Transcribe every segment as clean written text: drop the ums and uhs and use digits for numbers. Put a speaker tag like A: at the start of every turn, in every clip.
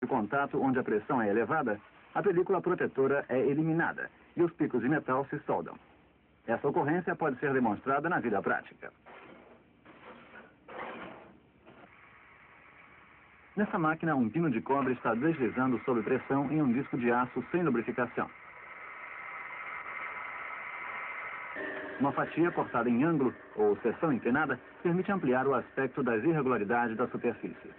A: contato onde a pressão é elevada, a película protetora é eliminada e os picos de metal se soldam. Essa ocorrência pode ser demonstrada na vida prática. Nessa máquina, um pino de cobre está deslizando sob pressão em um disco de aço sem lubrificação. Uma fatia cortada em ângulo, ou seção inclinada, permite ampliar o aspecto das irregularidades da superfície.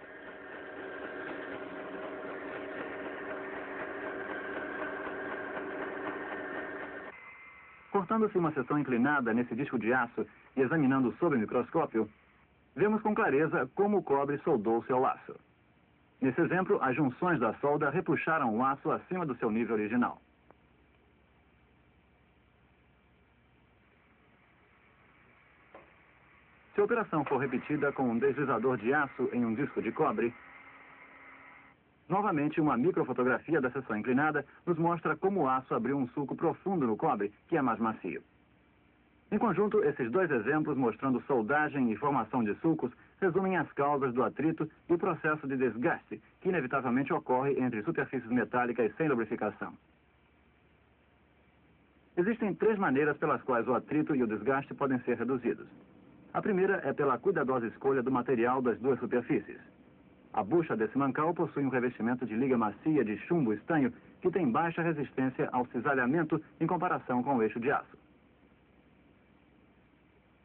A: Cortando-se uma seção inclinada nesse disco de aço e examinando sob o microscópio, vemos com clareza como o cobre soldou-se ao aço. Nesse exemplo, as junções da solda repuxaram o aço acima do seu nível original. Se a operação for repetida com um deslizador de aço em um disco de cobre, novamente uma microfotografia da seção inclinada nos mostra como o aço abriu um sulco profundo no cobre, que é mais macio. Em conjunto, esses dois exemplos mostrando soldagem e formação de sulcos resumem as causas do atrito e o processo de desgaste que inevitavelmente ocorre entre superfícies metálicas sem lubrificação. Existem 3 maneiras pelas quais o atrito e o desgaste podem ser reduzidos. A primeira é pela cuidadosa escolha do material das duas superfícies. A bucha desse mancal possui um revestimento de liga macia de chumbo estanho que tem baixa resistência ao cisalhamento em comparação com o eixo de aço.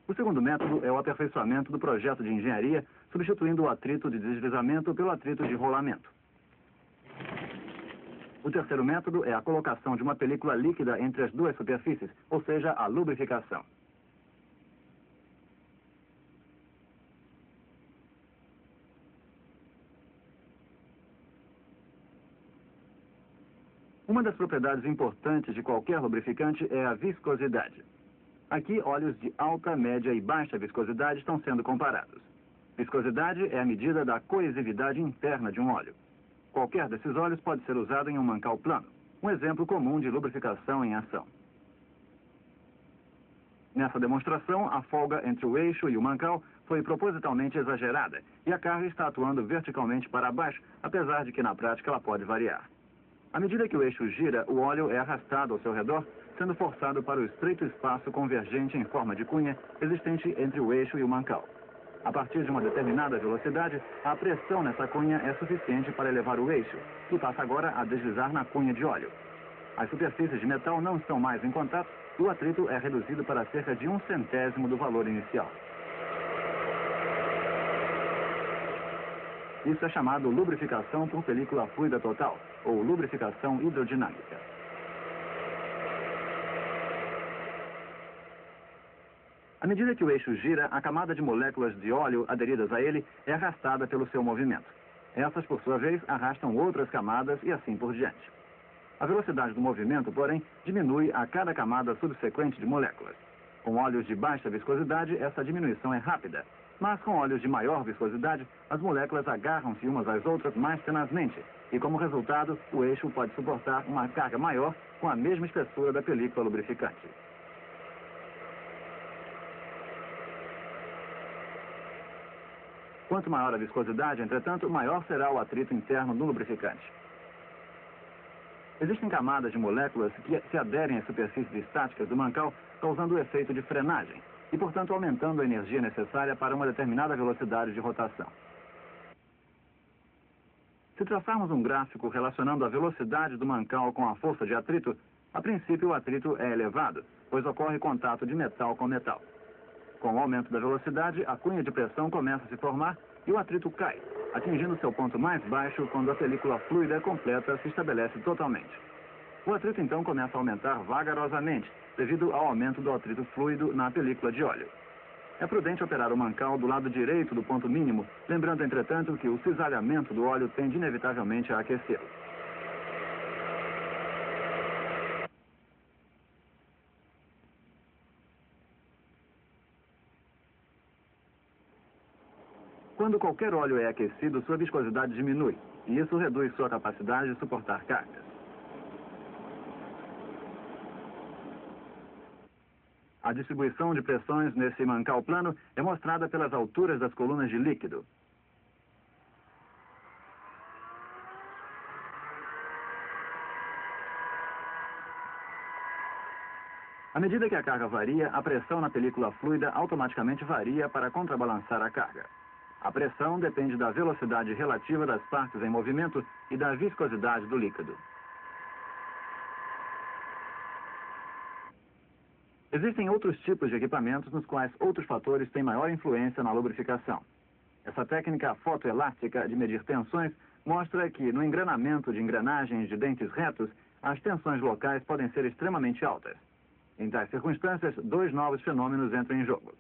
A: O segundo método é o aperfeiçoamento do projeto de engenharia, substituindo o atrito de deslizamento pelo atrito de rolamento. O terceiro método é a colocação de uma película líquida entre as duas superfícies, ou seja, a lubrificação. Uma das propriedades importantes de qualquer lubrificante é a viscosidade. Aqui, óleos de alta, média e baixa viscosidade estão sendo comparados. Viscosidade é a medida da coesividade interna de um óleo. Qualquer desses óleos pode ser usado em um mancal plano, um exemplo comum de lubrificação em ação. Nessa demonstração, a folga entre o eixo e o mancal foi propositalmente exagerada e a carga está atuando verticalmente para baixo, apesar de que na prática ela pode variar. À medida que o eixo gira, o óleo é arrastado ao seu redor, sendo forçado para o estreito espaço convergente em forma de cunha existente entre o eixo e o mancal. A partir de uma determinada velocidade, a pressão nessa cunha é suficiente para elevar o eixo, que passa agora a deslizar na cunha de óleo. As superfícies de metal não estão mais em contato e o atrito é reduzido para cerca de 1/100º do valor inicial. Isso é chamado lubrificação por película fluida total, ou lubrificação hidrodinâmica. À medida que o eixo gira, a camada de moléculas de óleo aderidas a ele é arrastada pelo seu movimento. Essas, por sua vez, arrastam outras camadas e assim por diante. A velocidade do movimento, porém, diminui a cada camada subsequente de moléculas. Com óleos de baixa viscosidade, essa diminuição é rápida. Mas com óleos de maior viscosidade, as moléculas agarram-se umas às outras mais tenazmente e, como resultado, o eixo pode suportar uma carga maior com a mesma espessura da película lubrificante. Quanto maior a viscosidade, entretanto, maior será o atrito interno do lubrificante. Existem camadas de moléculas que se aderem às superfícies estáticas do mancal, causando o efeito de frenagem e, portanto, aumentando a energia necessária para uma determinada velocidade de rotação. Se traçarmos um gráfico relacionando a velocidade do mancal com a força de atrito, a princípio o atrito é elevado, pois ocorre contato de metal com metal. Com o aumento da velocidade, a cunha de pressão começa a se formar e o atrito cai, atingindo seu ponto mais baixo quando a película fluida completa se estabelece totalmente. O atrito então começa a aumentar vagarosamente, devido ao aumento do atrito fluido na película de óleo. É prudente operar o mancal do lado direito do ponto mínimo, lembrando, entretanto, que o cisalhamento do óleo tende inevitavelmente a aquecê-lo. Quando qualquer óleo é aquecido, sua viscosidade diminui, e isso reduz sua capacidade de suportar cargas. A distribuição de pressões nesse mancal plano é mostrada pelas alturas das colunas de líquido. À medida que a carga varia, a pressão na película fluida automaticamente varia para contrabalançar a carga. A pressão depende da velocidade relativa das partes em movimento e da viscosidade do líquido. Existem outros tipos de equipamentos nos quais outros fatores têm maior influência na lubrificação. Essa técnica fotoelástica de medir tensões mostra que no engranamento de engrenagens de dentes retos, as tensões locais podem ser extremamente altas. Em tais circunstâncias, dois novos fenômenos entram em jogo.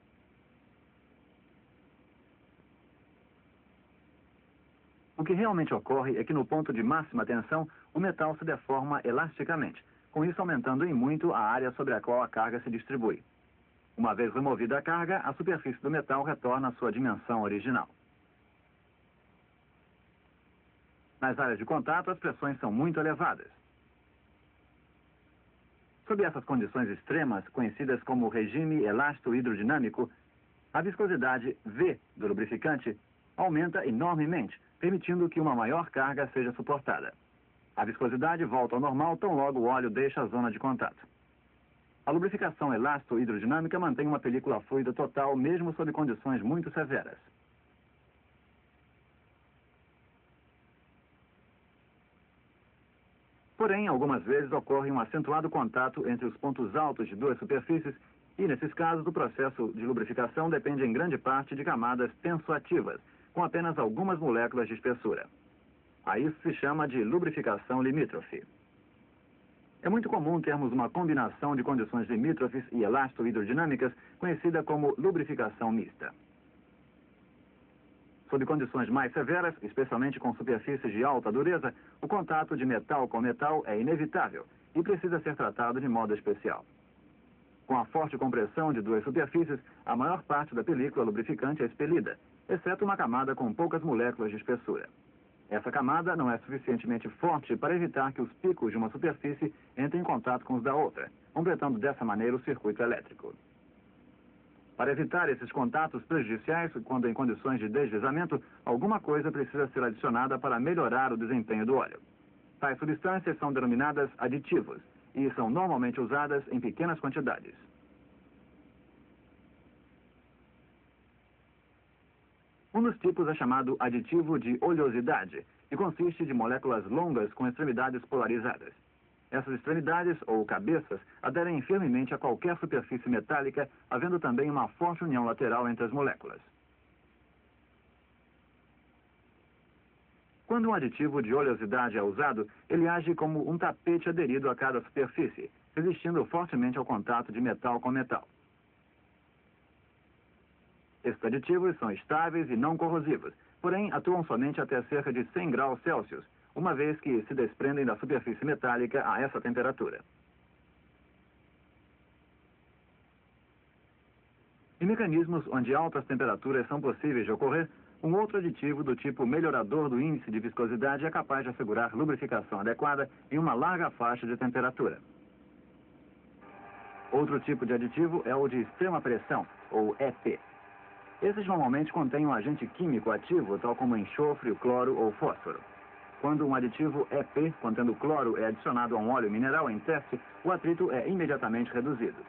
A: O que realmente ocorre é que no ponto de máxima tensão, o metal se deforma elasticamente, com isso aumentando em muito a área sobre a qual a carga se distribui. Uma vez removida a carga, a superfície do metal retorna à sua dimensão original. Nas áreas de contato, as pressões são muito elevadas. Sob essas condições extremas, conhecidas como regime elasto-hidrodinâmico, a viscosidade V do lubrificante aumenta enormemente, permitindo que uma maior carga seja suportada. A viscosidade volta ao normal tão logo o óleo deixa a zona de contato. A lubrificação elasto-hidrodinâmica mantém uma película fluida total mesmo sob condições muito severas. Porém, algumas vezes ocorre um acentuado contato entre os pontos altos de duas superfícies e, nesses casos, o processo de lubrificação depende em grande parte de camadas tensoativas, com apenas algumas moléculas de espessura. A isso se chama de lubrificação limítrofe. É muito comum termos uma combinação de condições limítrofes e elasto-hidrodinâmicas, conhecida como lubrificação mista. Sob condições mais severas, especialmente com superfícies de alta dureza, o contato de metal com metal é inevitável e precisa ser tratado de modo especial. Com a forte compressão de duas superfícies, a maior parte da película lubrificante é expelida, exceto uma camada com poucas moléculas de espessura. Essa camada não é suficientemente forte para evitar que os picos de uma superfície entrem em contato com os da outra, completando dessa maneira o circuito elétrico. Para evitar esses contatos prejudiciais, quando em condições de deslizamento, alguma coisa precisa ser adicionada para melhorar o desempenho do óleo. Tais substâncias são denominadas aditivos e são normalmente usadas em pequenas quantidades. Um dos tipos é chamado aditivo de oleosidade e consiste de moléculas longas com extremidades polarizadas. Essas extremidades, ou cabeças, aderem firmemente a qualquer superfície metálica, havendo também uma forte união lateral entre as moléculas. Quando um aditivo de oleosidade é usado, ele age como um tapete aderido a cada superfície, resistindo fortemente ao contato de metal com metal. Esses aditivos são estáveis e não corrosivos, porém atuam somente até cerca de 100 graus Celsius, uma vez que se desprendem da superfície metálica a essa temperatura. Em mecanismos onde altas temperaturas são possíveis de ocorrer, um outro aditivo do tipo melhorador do índice de viscosidade é capaz de assegurar lubrificação adequada em uma larga faixa de temperatura. Outro tipo de aditivo é o de extrema pressão, ou EP. Esses normalmente contêm um agente químico ativo, tal como enxofre, cloro ou fósforo. Quando um aditivo EP contendo cloro é adicionado a um óleo mineral em teste, o atrito é imediatamente reduzido.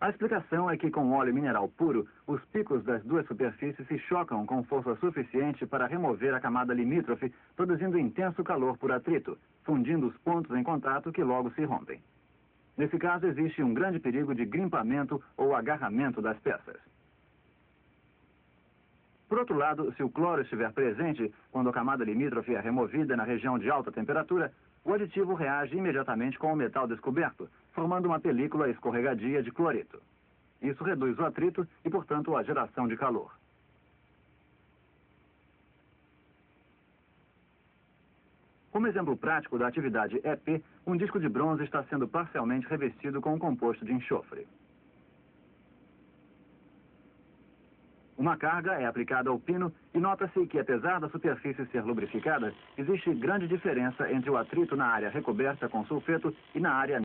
A: A explicação é que com óleo mineral puro, os picos das duas superfícies se chocam com força suficiente para remover a camada limítrofe, produzindo intenso calor por atrito, fundindo os pontos em contato que logo se rompem. Nesse caso, existe um grande perigo de grimpamento ou agarramento das peças. Por outro lado, se o cloro estiver presente quando a camada limítrofe é removida na região de alta temperatura, o aditivo reage imediatamente com o metal descoberto, formando uma película escorregadia de cloreto. Isso reduz o atrito e, portanto, a geração de calor. Como exemplo prático da atividade EP, um disco de bronze está sendo parcialmente revestido com um composto de enxofre. Uma carga é aplicada ao pino e nota-se que, apesar da superfície ser lubrificada, existe grande diferença entre o atrito na área recoberta com sulfeto e na área